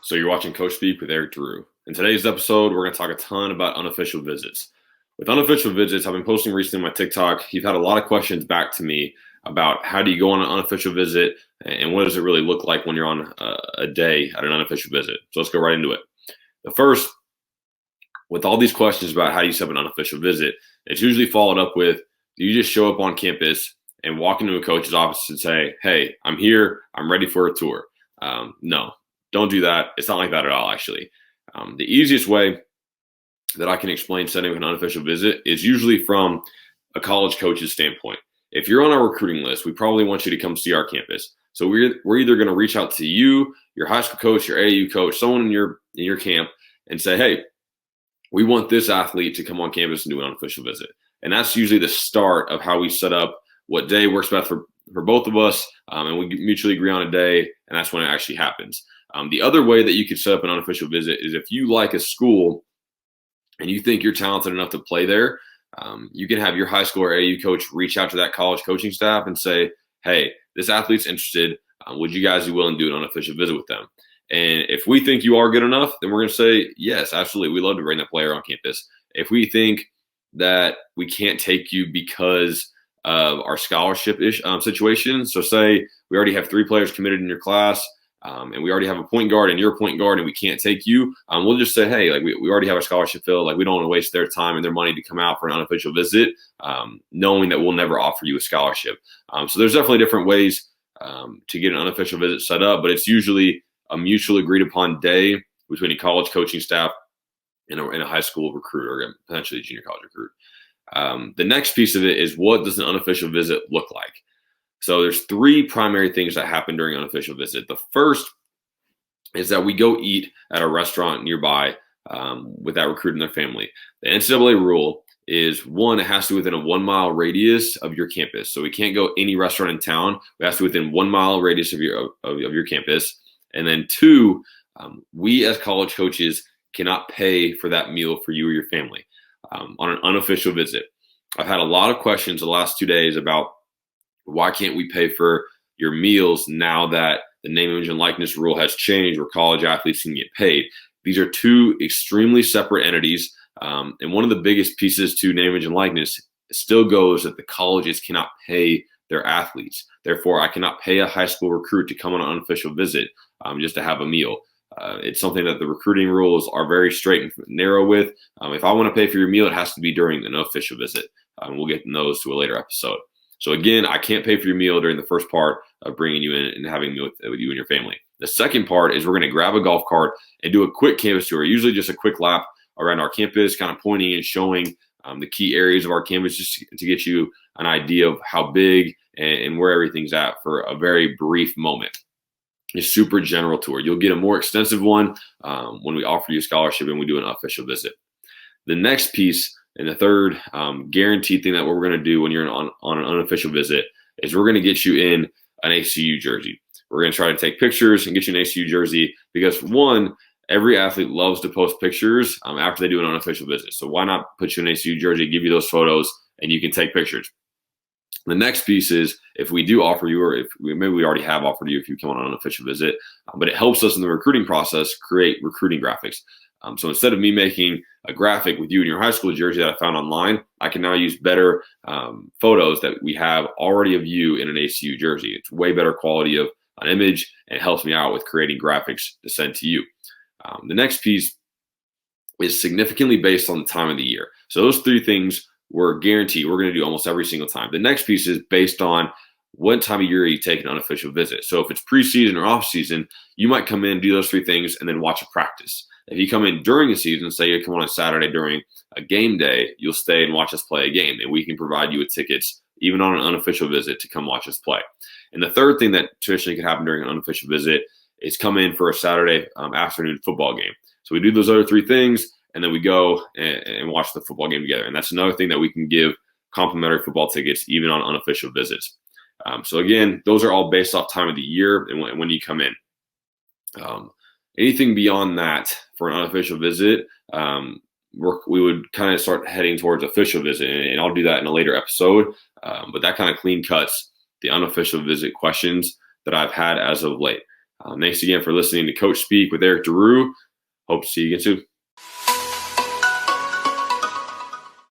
So you're watching Coach Speak with Erik DeRoo. In today's episode, we're going to talk a ton about unofficial visits. With unofficial visits, I've been posting recently on my TikTok. You've had a lot of questions back to me about how do you go on an unofficial visit and what does it really look like when you're on a day at an unofficial visit. So let's go right into it. The first, with all these questions about how do you set up an unofficial visit, it's usually followed up with, do you just show up on campus and walk into a coach's office and say, hey, I'm here, I'm ready for a tour? No, don't do that. It's not like that at all, actually. The easiest way that I can explain setting an unofficial visit is usually from a college coach's standpoint. If you're on our recruiting list, we probably want you to come see our campus. So we're either going to reach out to you, your high school coach, your AAU coach, someone in your camp, and say, hey, we want this athlete to come on campus and do an unofficial visit. And that's usually the start of how we set up what day works best for both of us, and we mutually agree on a day, and that's when it actually happens. The other way that you could set up an unofficial visit is if you like a school and you think you're talented enough to play there, you can have your high school or AAU coach reach out to that college coaching staff and say, hey, this athlete's interested. Would you guys be willing to do an unofficial visit with them? And if we think you are good enough, then we're going to say, yes, absolutely. We'd love to bring that player on campus. If we think that we can't take you because of our scholarship situation, so say we already have 3 players committed in your class, and we already have a point guard and you're a point guard and we can't take you, we'll just say, hey, like we already have a scholarship filled. Like we don't want to waste their time and their money to come out for an unofficial visit, knowing that we'll never offer you a scholarship. So there's definitely different ways to get an unofficial visit set up, but it's usually a mutually agreed upon day between a college coaching staff and a high school recruit or potentially a junior college recruit. The next piece of it is, what does an unofficial visit look like? So there's 3 primary things that happen during an unofficial visit. The first is that we go eat at a restaurant nearby with that recruit and their family. The NCAA rule is, 1, it has to be within a 1-mile radius of your campus. So we can't go any restaurant in town. We have to be within 1-mile radius of your campus. And then 2, we as college coaches cannot pay for that meal for you or your family on an unofficial visit. I've had a lot of questions the last 2 days about, why can't we pay for your meals now that the name, image, and likeness rule has changed where college athletes can get paid? These are 2 extremely separate entities. And one of the biggest pieces to name, image, and likeness still goes that the colleges cannot pay their athletes. Therefore, I cannot pay a high school recruit to come on an unofficial visit just to have a meal. It's something that the recruiting rules are very straight and narrow with. If I want to pay for your meal, it has to be during an official visit. We'll get those to a later episode. So again, I can't pay for your meal during the first part of bringing you in and having a meal with you and your family. The second part is we're going to grab a golf cart and do a quick campus tour, usually just a quick lap around our campus, kind of pointing and showing the key areas of our campus just to get you an idea of how big and where everything's at for a very brief moment. A super general tour. You'll get a more extensive one when we offer you a scholarship and we do an official visit. The next piece, and the third guaranteed thing that we're going to do when you're on an unofficial visit, is we're going to get you in an ACU jersey. We're going to try to take pictures and get you an ACU jersey because, 1, every athlete loves to post pictures after they do an unofficial visit. So why not put you in an ACU jersey, give you those photos, and you can take pictures. The next piece is, if we do offer you, or maybe we already have offered you if you come on an unofficial visit, but it helps us in the recruiting process create recruiting graphics. So instead of me making a graphic with you in your high school jersey that I found online, I can now use better photos that we have already of you in an ACU jersey. It's way better quality of an image, and it helps me out with creating graphics to send to you. The next piece is significantly based on the time of the year. So those 3 things we're guaranteed we're going to do almost every single time. The next piece is based on what time of year you take an unofficial visit. So if it's preseason or off season, you might come in, do those 3 things, and then watch a practice. If you come in during the season, say you come on a Saturday during a game day, you'll stay and watch us play a game, and we can provide you with tickets even on an unofficial visit to come watch us play. And the third thing that traditionally could happen during an unofficial visit is come in for a Saturday afternoon football game. So we do those other 3 things, and then we go and watch the football game together. And that's another thing that we can give complimentary football tickets even on unofficial visits. So again, those are all based off time of the year and when you come in. Anything beyond that for an unofficial visit, we would kind of start heading towards official visit, and I'll do that in a later episode. But that kind of clean cuts the unofficial visit questions that I've had as of late. Thanks again for listening to Coach Speak with Erik DeRoo. Hope to see you again soon.